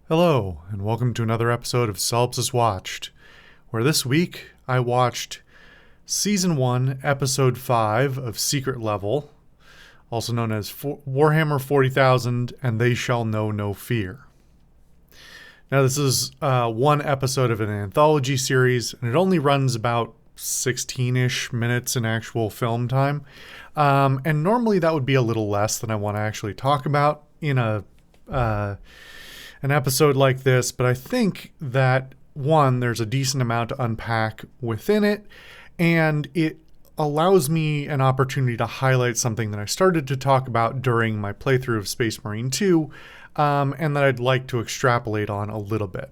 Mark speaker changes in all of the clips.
Speaker 1: Hello, and welcome to another episode of Solipsist Watched, where this week I watched Season 1, Episode 5 of Secret Level, also known as Warhammer 40,000 and They Shall Know No Fear. Now, this is one episode of an anthology series, and it only runs about 16-ish minutes in actual film time. And normally that would be a little less than I want to actually talk about in an episode like this, but I think that, one, there's a decent amount to unpack within it, and it allows me an opportunity to highlight something that I started to talk about during my playthrough of Space Marine 2, and that I'd like to extrapolate on a little bit.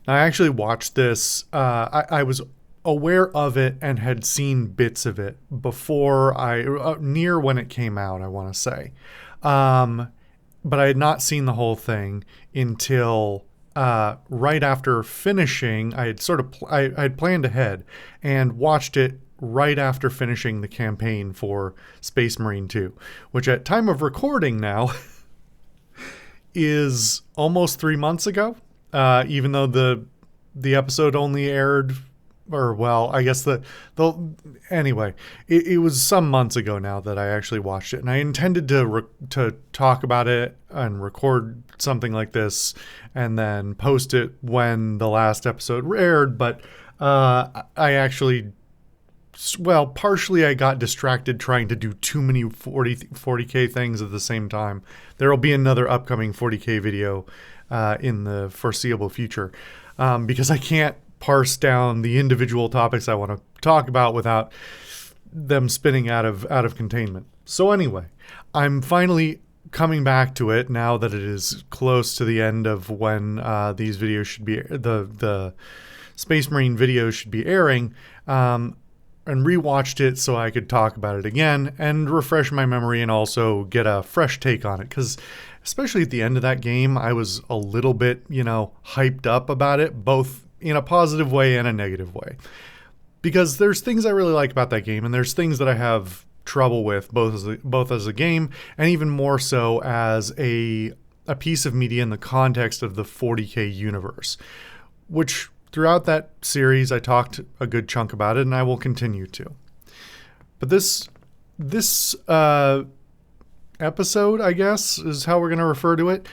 Speaker 1: Now, I actually watched this. I was aware of it and had seen bits of it before near when it came out, I want to say. But I had not seen the whole thing until right after finishing. I had planned ahead and watched it right after finishing the campaign for Space Marine 2, which at time of recording now is almost 3 months ago, even though the episode only aired, or well, I guess anyway, it was some months ago now that I actually watched it, and I intended to talk about it and record something like this and then post it when the last episode aired, but partially I got distracted trying to do too many 40K things at the same time. There will be another upcoming 40K video in the foreseeable future, because I can't parse down the individual topics I want to talk about without them spinning out of containment. So anyway, I'm finally coming back to it now that it is close to the end of when these videos should be, the Space Marine videos should be airing, and rewatched it so I could talk about it again and refresh my memory and also get a fresh take on it, because especially at the end of that game, I was a little bit, hyped up about it, both in a positive way and a negative way. Because there's things I really like about that game, and there's things that I have trouble with, both as a game and even more so as a piece of media in the context of the 40K universe, which throughout that series I talked a good chunk about it, and I will continue to. But this episode, I guess, is how we're going to refer to it,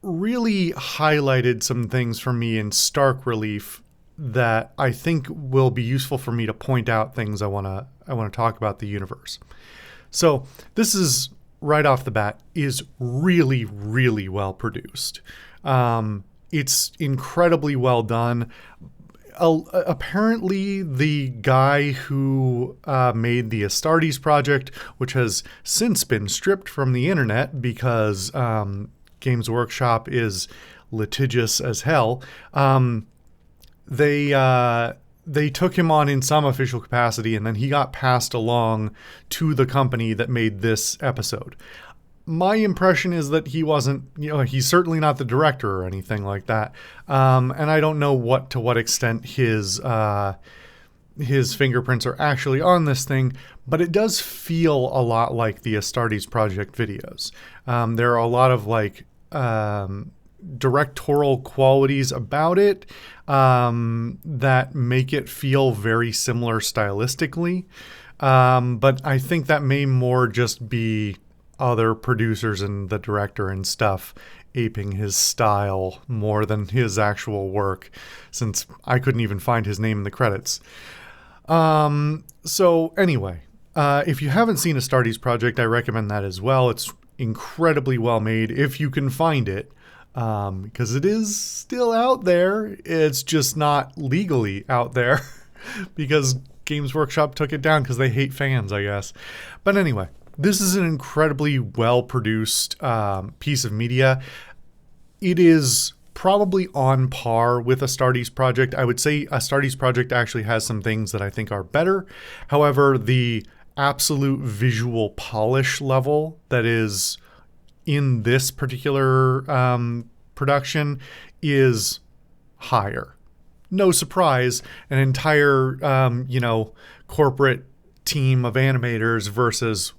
Speaker 1: really highlighted some things for me in stark relief that I think will be useful for me to point out things I want to talk about the universe. So this is, right off the bat, is really, really well produced. It's incredibly well done. Apparently, the guy who made the Astartes project, which has since been stripped from the internet because Games Workshop is litigious as hell, they took him on in some official capacity, and then he got passed along to the company that made this episode. My impression is that he wasn't, he's certainly not the director or anything like that. And I don't know to what extent his fingerprints are actually on this thing, but it does feel a lot like the Astartes project videos. There are a lot of directorial qualities about it that make it feel very similar stylistically. But I think that may more just be other producers and the director and stuff aping his style more than his actual work, since I couldn't even find his name in the credits. So anyway, if you haven't seen Astartes Project, I recommend that as well. It's incredibly well made if you can find it, because it is still out there. It's just not legally out there because Games Workshop took it down because they hate fans, I guess. But anyway, this is an incredibly well-produced piece of media. It is probably on par with Astartes Project. I would say Astartes Project actually has some things that I think are better. However, the absolute visual polish level that is in this particular production is higher. No surprise, an entire, corporate team of animators versus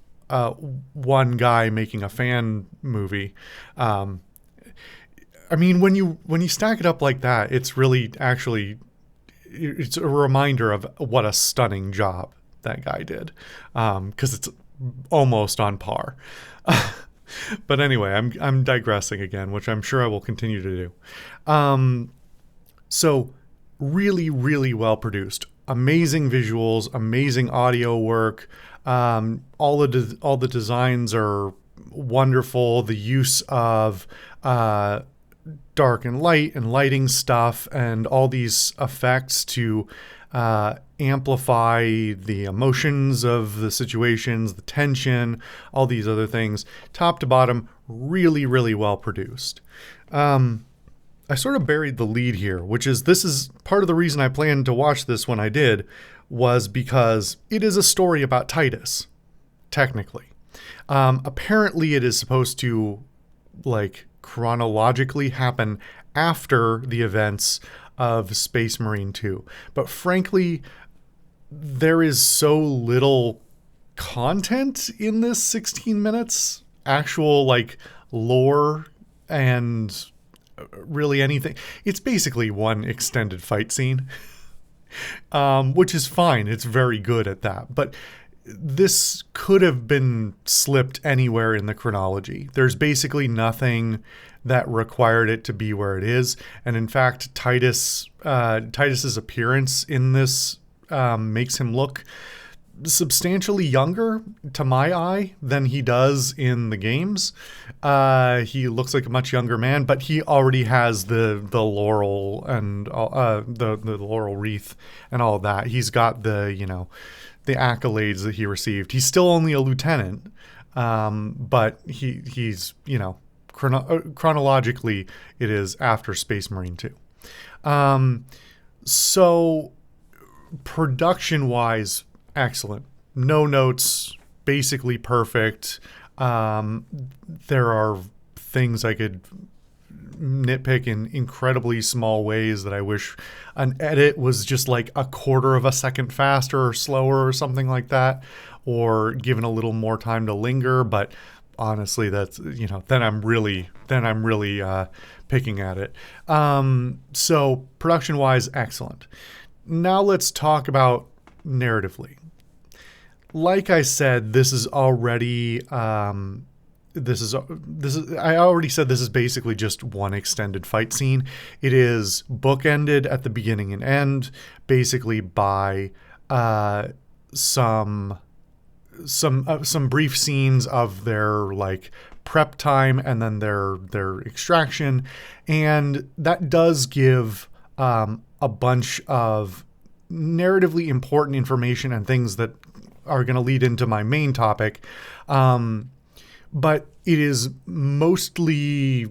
Speaker 1: one guy making a fan movie. I mean, when you stack it up like that, it's really actually it's a reminder of what a stunning job that guy did, because it's almost on par. But anyway, I'm digressing again, which I'm sure I will continue to do. So really, really well produced, amazing visuals, amazing audio work. All the designs are wonderful. The use of dark and light and lighting stuff and all these effects to amplify the emotions of the situations, the tension, all these other things, top to bottom, really, really well produced. I sort of buried the lead here, which is this is part of the reason I planned to watch this when I did, was because it is a story about Titus, technically. Apparently it is supposed to, like, chronologically happen after the events of Space Marine 2. But frankly, there is so little content in this 16 minutes, actual, like, lore and really anything. It's basically one extended fight scene, which is fine. It's very good at that. But this could have been slipped anywhere in the chronology. There's basically nothing that required it to be where it is. And in fact, Titus's appearance in this makes him look substantially younger to my eye than he does in the games. He looks like a much younger man, but he already has the laurel and the laurel wreath and all that. He's got the accolades that he received. He's still only a lieutenant, but he's chronologically it is after Space Marine 2. So production wise, excellent. No notes, basically perfect. There are things I could nitpick in incredibly small ways that I wish an edit was just like a quarter of a second faster or slower or something like that, or given a little more time to linger. But honestly, that's, then I'm really picking at it. So production wise, excellent. Now let's talk about narratively. Like I said, this is already I already said this is basically just one extended fight scene. It is bookended at the beginning and end, basically by some brief scenes of their like prep time and then their extraction, and that does give a bunch of narratively important information and things that are going to lead into my main topic. But it is mostly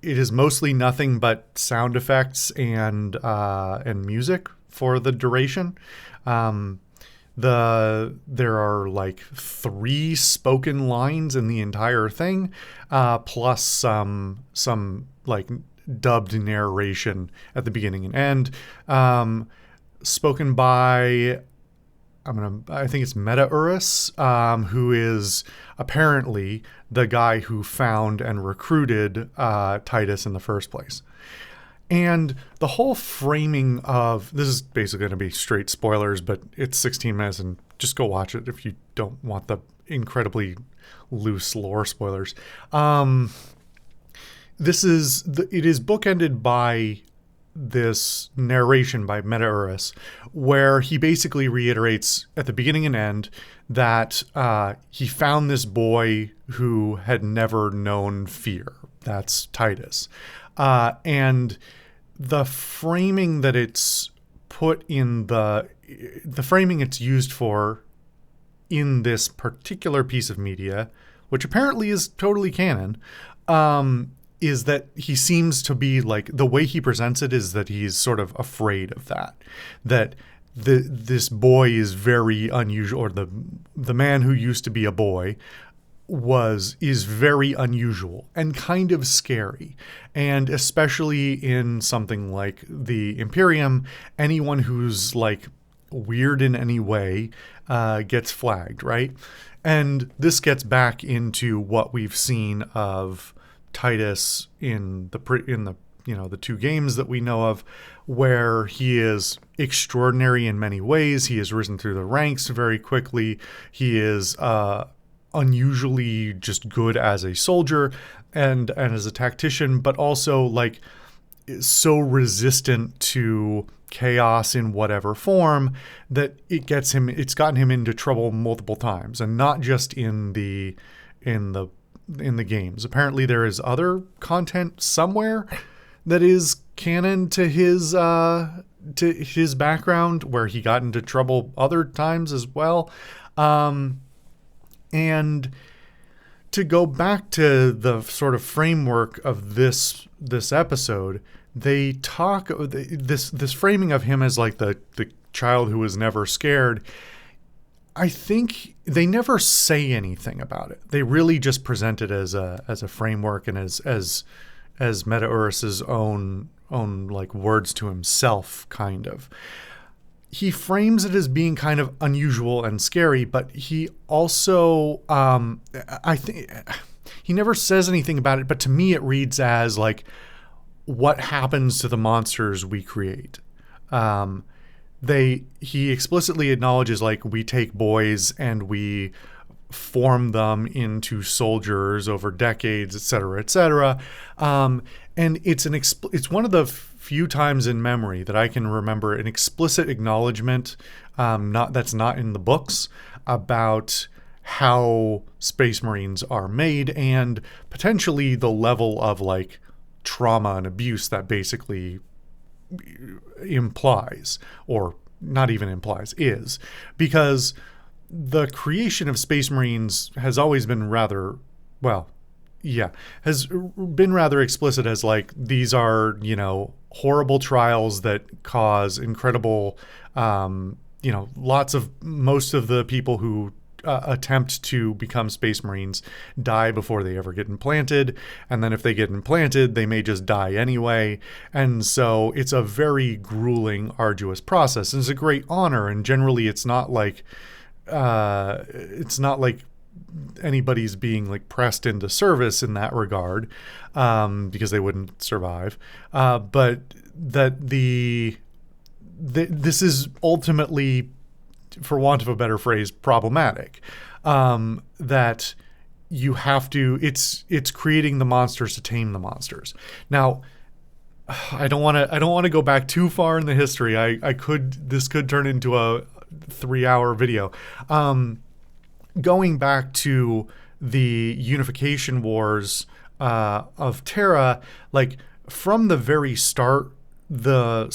Speaker 1: nothing but sound effects and music for the duration. There are like 3 spoken lines in the entire thing, plus some like dubbed narration at the beginning and end, spoken by I think it's Meta Urus, who is apparently the guy who found and recruited Titus in the first place. And the whole framing of this is basically going to be straight spoilers, but it's 16 minutes and just go watch it if you don't want the incredibly loose lore spoilers. It is bookended by this narration by Meta Urus, where he basically reiterates at the beginning and end that he found this boy who had never known fear. That's Titus. And the framing that it's put in the framing it's used for in this particular piece of media, which apparently is totally canon, is that he seems to be like, the way he presents it is that he's sort of afraid of that this boy is very unusual, or the man who used to be a boy is very unusual and kind of scary. And especially in something like the Imperium, anyone who's like weird in any way gets flagged, right? And this gets back into what we've seen of Titus in the the two games that we know of, where he is extraordinary in many ways. He has risen through the ranks very quickly. He is unusually just good as a soldier and as a tactician, but also like is so resistant to chaos in whatever form that it's gotten him into trouble multiple times, and not just in the games. Apparently there is other content somewhere that is canon to his background where he got into trouble other times as well. And to go back to the sort of framework of this episode, they talk this framing of him as like the child who was never scared. I think they never say anything about it. They really just present it as a framework and as Meta-Urus's own like words to himself, kind of. He frames it as being kind of unusual and scary, but he also, I think, he never says anything about it, but to me it reads as like what happens to the monsters we create. He explicitly acknowledges like we take boys and we form them into soldiers over decades, et cetera, and it's one of the few times in memory that I can remember an explicit acknowledgement, that's not in the books, about how Space Marines are made and potentially the level of like trauma and abuse that basically implies, or not even implies, is, because the creation of Space Marines has always been rather explicit as like these are, horrible trials that cause incredible, most of the people who attempt to become Space Marines die before they ever get implanted. And then if they get implanted, they may just die anyway. And so it's a very grueling, arduous process. And it's a great honor. And generally it's not like anybody's being like pressed into service in that regard, because they wouldn't survive. But that this is ultimately, for want of a better phrase, problematic. That you have to, it's creating the monsters to tame the monsters. Now, I don't want to go back too far in the history. This could turn into a 3-hour video. Going back to the unification wars of Terra, like from the very start, I'm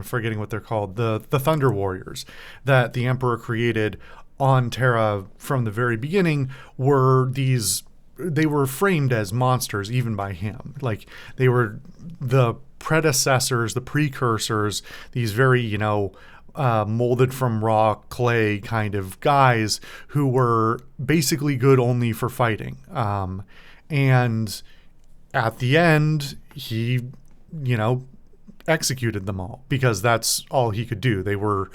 Speaker 1: forgetting what they're called, the Thunder Warriors that the Emperor created on Terra from the very beginning they were framed as monsters even by him. Like they were the predecessors, the precursors, these very, molded from raw clay kind of guys who were basically good only for fighting. And at the end, he, executed them all because that's all he could do. They were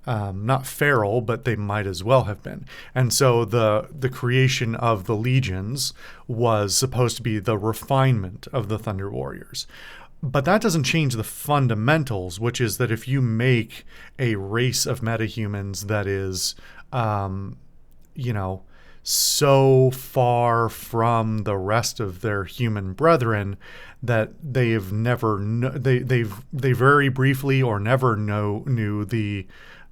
Speaker 1: not feral, but they might as well have been. And so the creation of the legions was supposed to be the refinement of the Thunder Warriors. But that doesn't change the fundamentals, which is that if you make a race of metahumans that is, so far from the rest of their human brethren that they very briefly or never knew the,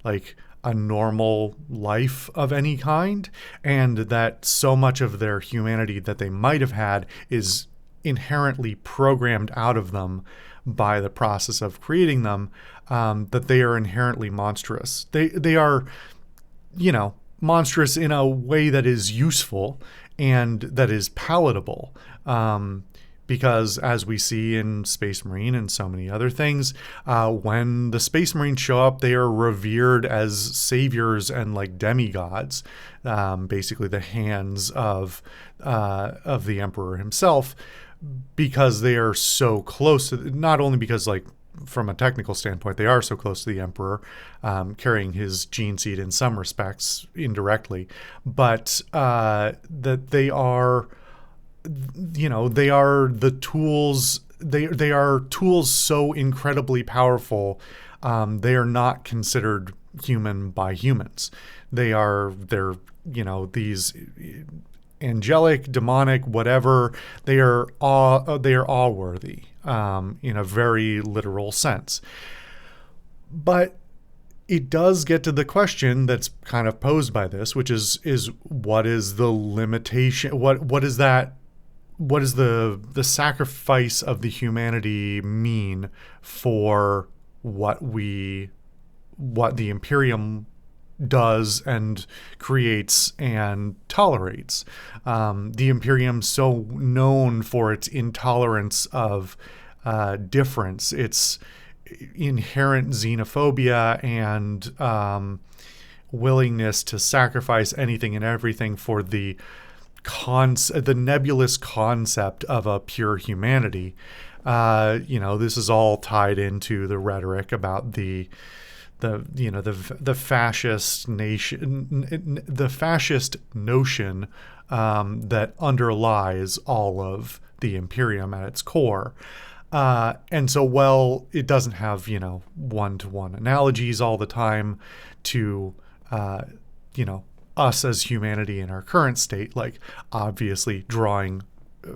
Speaker 1: like, a normal life of any kind, and that so much of their humanity that they might have had is inherently programmed out of them by the process of creating them, that they are inherently monstrous. They are, monstrous in a way that is useful and that is palatable. Because as we see in Space Marine and so many other things, when the Space Marines show up, they are revered as saviors and like demigods, basically the hands of the Emperor himself, because they are so close to, not only because like from a technical standpoint, they are so close to the Emperor, carrying his gene seed in some respects indirectly, but that they are, they are the tools. They are tools so incredibly powerful. They are not considered human by humans. They're these angelic, demonic, whatever. They are all worthy, in a very literal sense. But it does get to the question that's kind of posed by this, which is what is the limitation? What is that? What does the sacrifice of the humanity mean for what the Imperium does and creates and tolerates? The Imperium, so known for its intolerance of difference, its inherent xenophobia and willingness to sacrifice anything and everything for the nebulous concept of a pure humanity. This is all tied into the rhetoric about the fascist nation, the fascist notion that underlies all of the Imperium at its core. And so, while it doesn't have, one-to-one analogies all the time to, us as humanity in our current state, like obviously drawing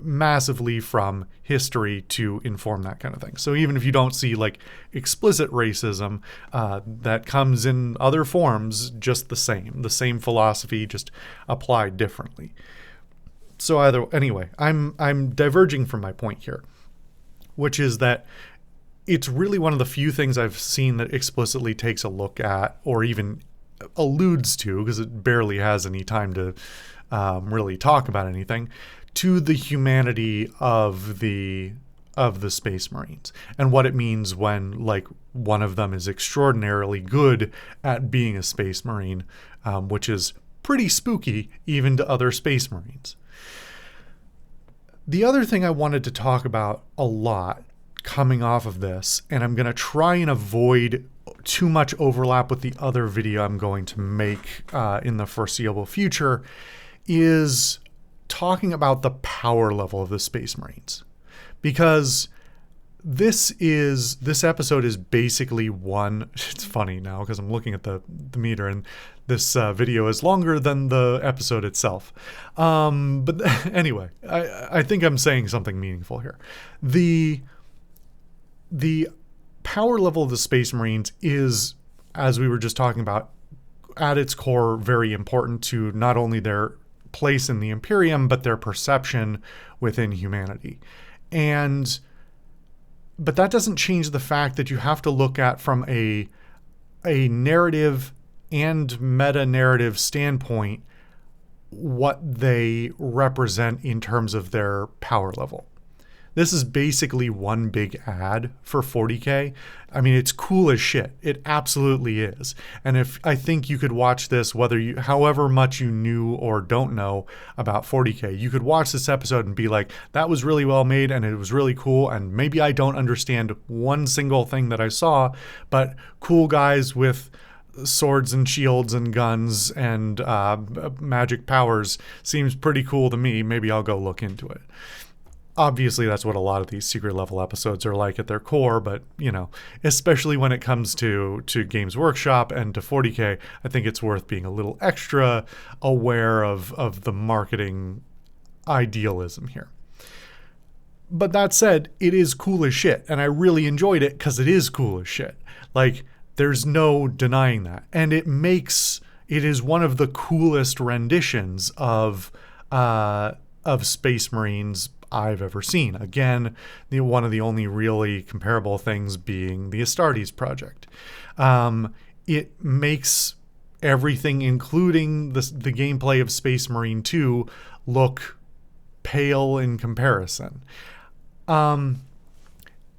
Speaker 1: massively from history to inform that kind of thing. So even if you don't see like explicit racism, that comes in other forms, just the same philosophy, just applied differently. So anyway, I'm diverging from my point here, which is that it's really one of the few things I've seen that explicitly takes a look at, or even alludes to, because it barely has any time to really talk about anything, to the humanity of the Space Marines and what it means when, like, one of them is extraordinarily good at being a Space Marine, which is pretty spooky even to other Space Marines. The other thing I wanted to talk about a lot coming off of this, and I'm going to try and avoid too much overlap with the other video I'm going to make in the foreseeable future, is talking about the power level of the Space Marines. Because this episode is basically it's funny now because I'm looking at the meter, and this video is longer than the episode itself. But anyway, I think I'm saying something meaningful here. The power level of the Space Marines is, as we were just talking about, at its core very important to not only their place in the Imperium, but their perception within humanity. But that doesn't change the fact that you have to look at from a narrative and meta-narrative standpoint what they represent in terms of their power level. This is basically one big ad for 40K. I mean, it's cool as shit. It absolutely is. And I think you could watch this, however much you knew or don't know about 40K, you could watch this episode and be like, that was really well made and it was really cool. And maybe I don't understand one single thing that I saw, but cool guys with swords and shields and guns and magic powers seems pretty cool to me. Maybe I'll go look into it. Obviously, that's what a lot of these secret level episodes are like at their core, but, especially when it comes to Games Workshop and to 40K, I think it's worth being a little extra aware of the marketing idealism here. But that said, it is cool as shit, and I really enjoyed it because it is cool as shit. Like, there's no denying that. And it is one of the coolest renditions of Space Marines I've ever seen. Again, one of the only really comparable things being the Astartes project. It makes everything, including the gameplay of Space Marine 2, look pale in comparison. And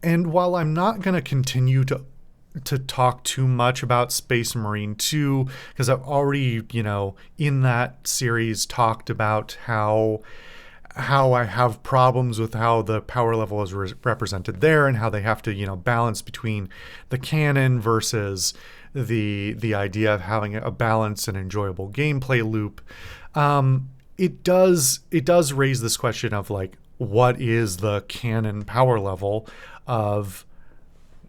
Speaker 1: while I'm not going to continue to talk too much about Space Marine 2, because I've already, in that series talked about how how I have problems with how the power level is represented there, and how they have to, balance between the canon versus the idea of having a balanced and enjoyable gameplay loop. It does raise this question of like, what is the canon power level of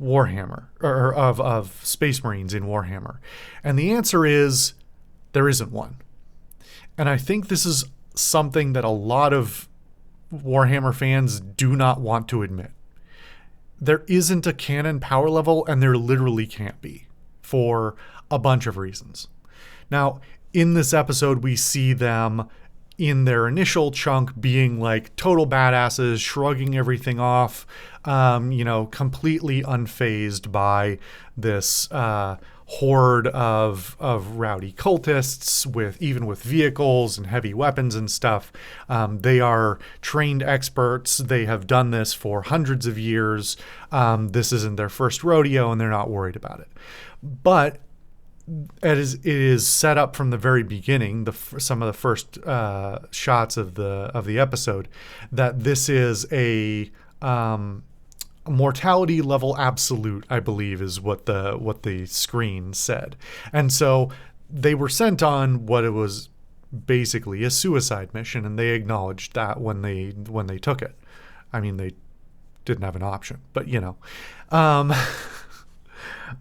Speaker 1: Warhammer, or of Space Marines in Warhammer? And the answer is there isn't one. And I think this is something that a lot of Warhammer fans do not want to admit. There isn't a canon power level, and there literally can't be, for a bunch of reasons. Now, in this episode, we see them in their initial chunk being like total badasses, shrugging everything off, completely unfazed by this horde of rowdy cultists with vehicles and heavy weapons and stuff. They are trained experts. They have done this for hundreds of years. This isn't their first rodeo, and they're not worried about it. But it is set up from the very beginning, some of the first shots of the episode, that this is a mortality level absolute, I believe, is what the screen said. And so they were sent on what it was basically a suicide mission, and they acknowledged that when they took it. I mean, they didn't have an option, but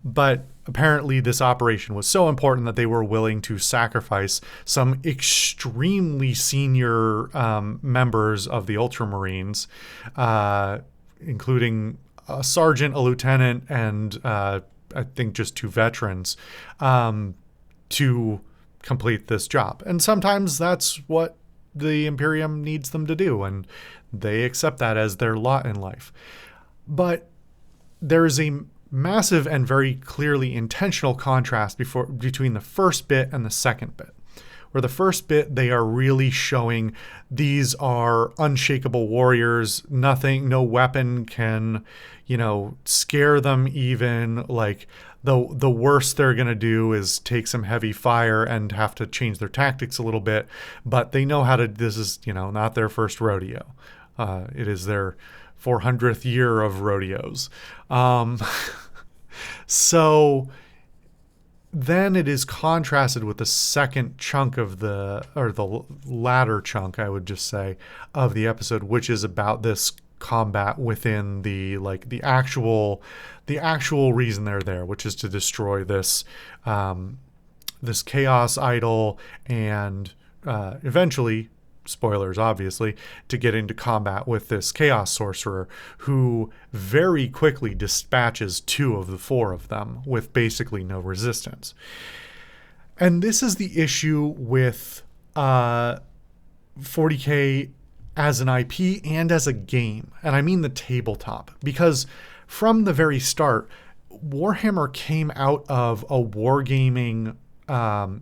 Speaker 1: but apparently this operation was so important that they were willing to sacrifice some extremely senior members of the Ultramarines, including a sergeant, a lieutenant, and I think just 2 veterans, to complete this job. And sometimes that's what the Imperium needs them to do, and they accept that as their lot in life. But there is a massive and very clearly intentional contrast between the first bit and the second bit. Where the first bit, they are really showing these are unshakable warriors. Nothing, no weapon can, scare them even. Like the worst they're going to do is take some heavy fire and have to change their tactics a little bit. But they know how to, this is, not their first rodeo. It is their 400th year of rodeos. So then it is contrasted with the second chunk of the latter chunk, I would just say, of the episode, which is about this combat within the actual reason they're there, which is to destroy this chaos idol, and eventually, spoilers obviously, to get into combat with this chaos sorcerer, who very quickly dispatches 2 of the 4 of them with basically no resistance. And this is the issue with 40K as an IP and as a game. And I mean the tabletop, because from the very start, Warhammer came out of a wargaming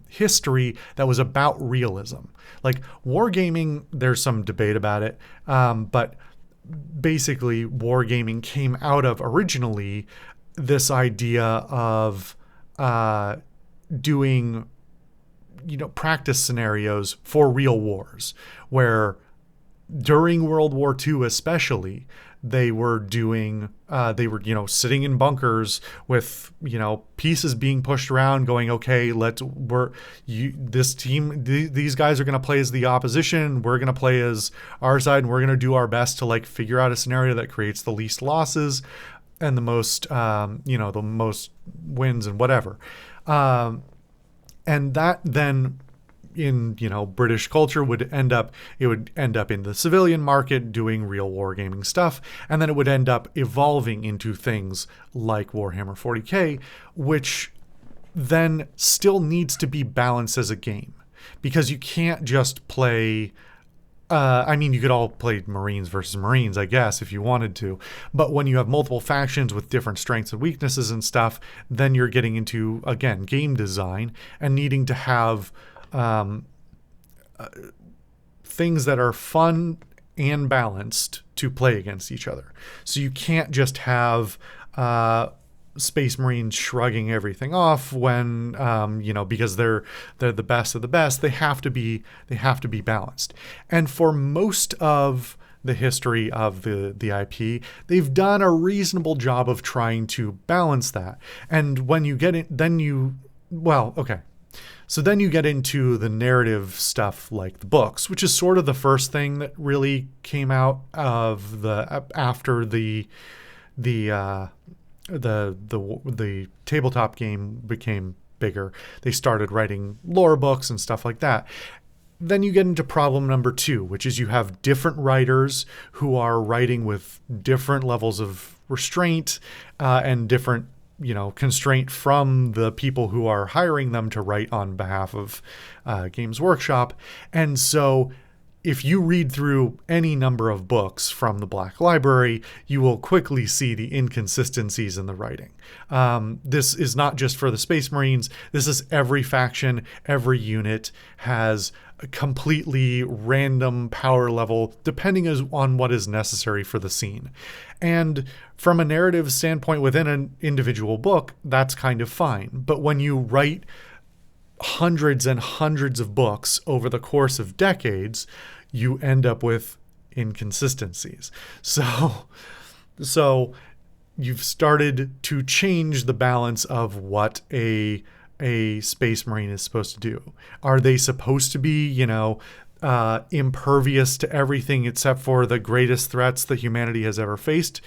Speaker 1: history that was about realism. Like wargaming, there's some debate about it, but basically wargaming came out of originally this idea of doing practice scenarios for real wars, where during World War II especially, they were doing, sitting in bunkers with, pieces being pushed around going, okay, this team, these guys are going to play as the opposition. We're going to play as our side, and we're going to do our best to figure out a scenario that creates the least losses and the most, the most wins and whatever. And that then, in British culture, would end up in the civilian market doing real wargaming stuff, and then it would end up evolving into things like Warhammer 40K, which then still needs to be balanced as a game, because you can't just play you could all play Marines versus Marines, I guess, if you wanted to. But when you have multiple factions with different strengths and weaknesses and stuff, then you're getting into, again, game design and needing to have things that are fun and balanced to play against each other. So you can't just have Space Marines shrugging everything off when because they're the best of the best. They have to be balanced. And for most of the history of the IP, they've done a reasonable job of trying to balance that. And when you get it, then you so then you get into the narrative stuff like the books, which is sort of the first thing that really came out of after the tabletop game became bigger. They started writing lore books and stuff like that. Then you get into problem number 2, which is you have different writers who are writing with different levels of restraint and different constraint from the people who are hiring them to write on behalf of Games Workshop. And so if you read through any number of books from the Black Library, you will quickly see the inconsistencies in the writing. This is not just for the Space Marines. This is every faction, every unit has a completely random power level depending on what is necessary for the scene. And from a narrative standpoint within an individual book, that's kind of fine. But when you write hundreds and hundreds of books over the course of decades, you end up with inconsistencies. So you've started to change the balance of what a Space Marine is supposed to do. Are they supposed to be, impervious to everything except for the greatest threats that humanity has ever faced?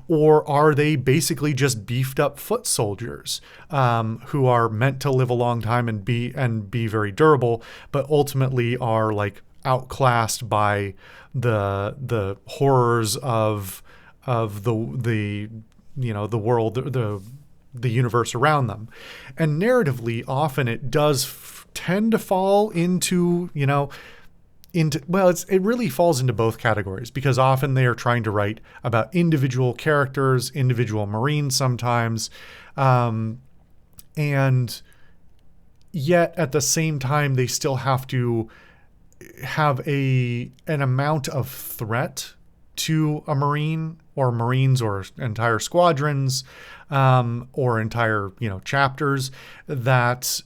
Speaker 1: Or are they basically just beefed up foot soldiers who are meant to live a long time and be very durable, but ultimately are like outclassed by the horrors of the world, the universe around them? And narratively, often it does tend to fall into it really falls into both categories, because often they are trying to write about individual characters, individual Marines sometimes, and yet at the same time they still have to have an amount of threat to a Marine or Marines or entire squadrons or entire chapters that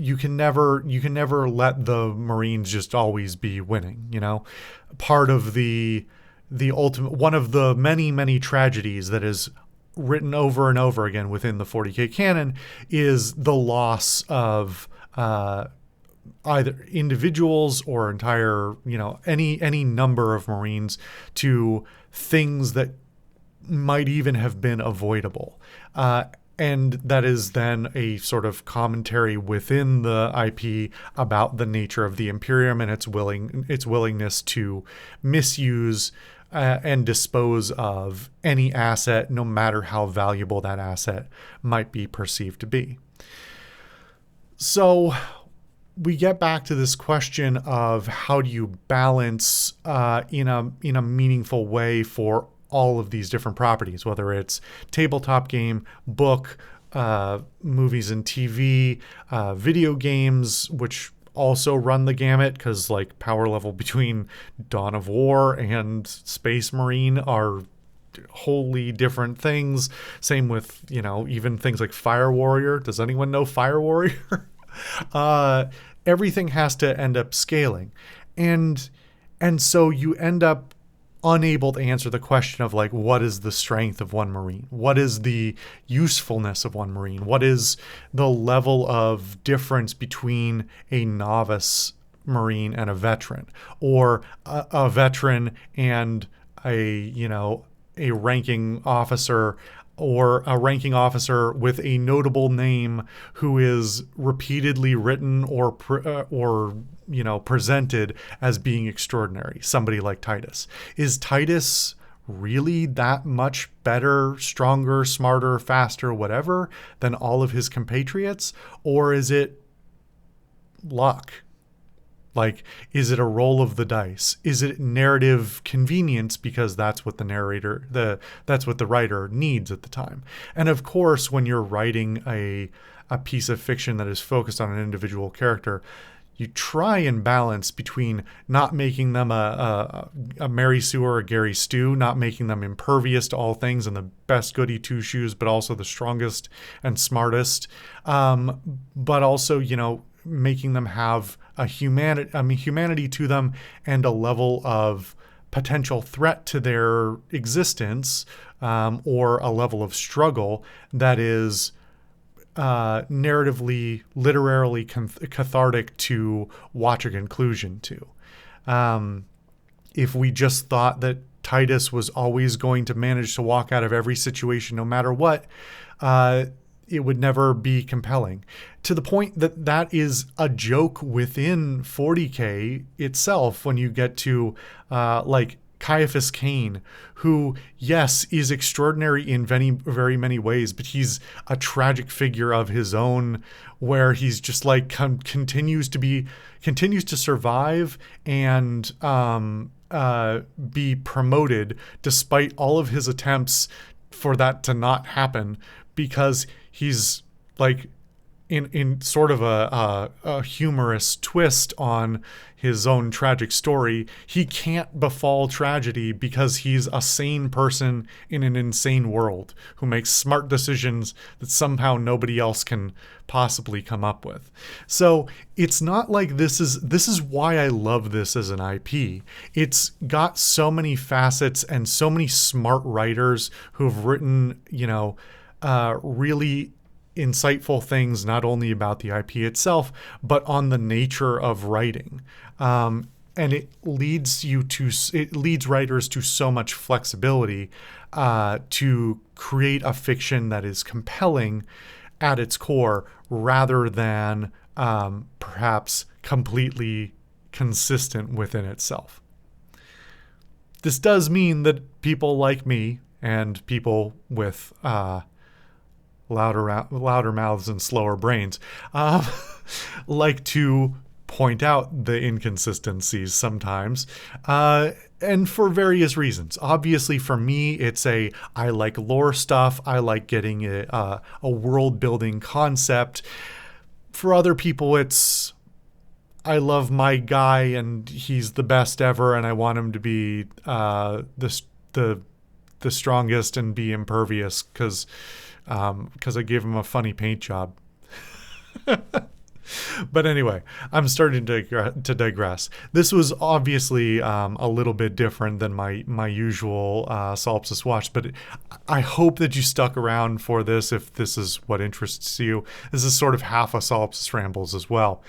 Speaker 1: you can never let the Marines just always be winning. Part of the ultimate, one of the many tragedies that is written over and over again within the 40K canon is the loss of either individuals or entire, any number of Marines to things that might even have been avoidable. And that is then a sort of commentary within the IP about the nature of the Imperium and its willingness to misuse and dispose of any asset, no matter how valuable that asset might be perceived to be. So we get back to this question of how do you balance in a meaningful way for all of these different properties, whether it's tabletop game, book, movies and TV, video games, which also run the gamut, because like power level between Dawn of War and Space Marine are wholly different things. Same with, even things like Fire Warrior. Does anyone know Fire Warrior? Everything has to end up scaling. And so you end up unable to answer the question of like, what is the strength of one Marine? What is the usefulness of one Marine? What is the level of difference between a novice Marine and a veteran, or a veteran and a ranking officer, or a ranking officer with a notable name who is repeatedly written or presented as being extraordinary. Somebody like Titus. Is Titus really that much better, stronger, smarter, faster, whatever, than all of his compatriots? Or is it luck? Like, is it a roll of the dice? Is it narrative convenience because that's what that's what the writer needs at the time? And of course, when you're writing a piece of fiction that is focused on an individual character, you try and balance between not making them a Mary Sue or a Gary Stu, not making them impervious to all things and the best goody two shoes, but also the strongest and smartest. But also, making them have humanity to them and a level of potential threat to their existence, or a level of struggle that is narratively, literarily cathartic to watch a conclusion to. If we just thought that Titus was always going to manage to walk out of every situation no matter what, it would never be compelling. To the point that that is a joke within 40K itself when you get to like Caiaphas Cain, who, yes, is extraordinary in very many ways, but he's a tragic figure of his own, where he's just like continues to survive and be promoted despite all of his attempts for that to not happen, because he's like in sort of a humorous twist on his own tragic story. He can't befall tragedy because he's a sane person in an insane world who makes smart decisions that somehow nobody else can possibly come up with. So it's not like this is why I love this as an IP. It's got so many facets and so many smart writers who have written, really insightful things, not only about the IP itself, but on the nature of writing. And it leads writers to so much flexibility to create a fiction that is compelling at its core, rather than perhaps completely consistent within itself. This does mean that people like me and people with louder mouths and slower brains like to point out the inconsistencies sometimes, and for various reasons. Obviously, for me, I like lore stuff. I like getting a world building concept. For other people, it's I love my guy and he's the best ever, and I want him to be the strongest and be impervious because I gave him a funny paint job. But anyway, I'm starting to digress. This was obviously a little bit different than my usual Solipsist watch, but I hope that you stuck around for this if this is what interests you. This is sort of half a Solipsist Rambles as well.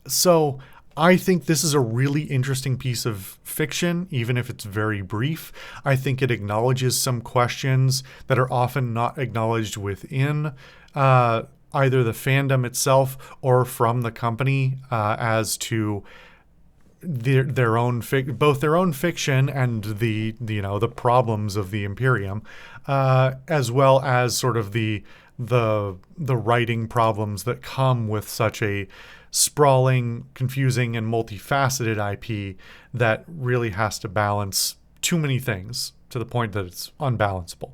Speaker 1: So I think this is a really interesting piece of fiction, even if it's very brief. I think it acknowledges some questions that are often not acknowledged within either the fandom itself or from the company, as to their own both their own fiction and the problems of the Imperium, as well as sort of the writing problems that come with such a sprawling, confusing, and multifaceted IP that really has to balance too many things to the point that it's unbalanceable.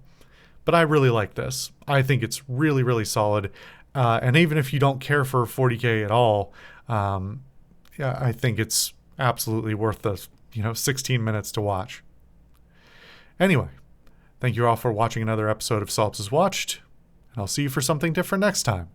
Speaker 1: But I really like this. I think it's really, really solid. And even if you don't care for 40K at all, I think it's absolutely worth the 16 minutes to watch. Anyway, thank you all for watching another episode of Solipsist Watched, and I'll see you for something different next time.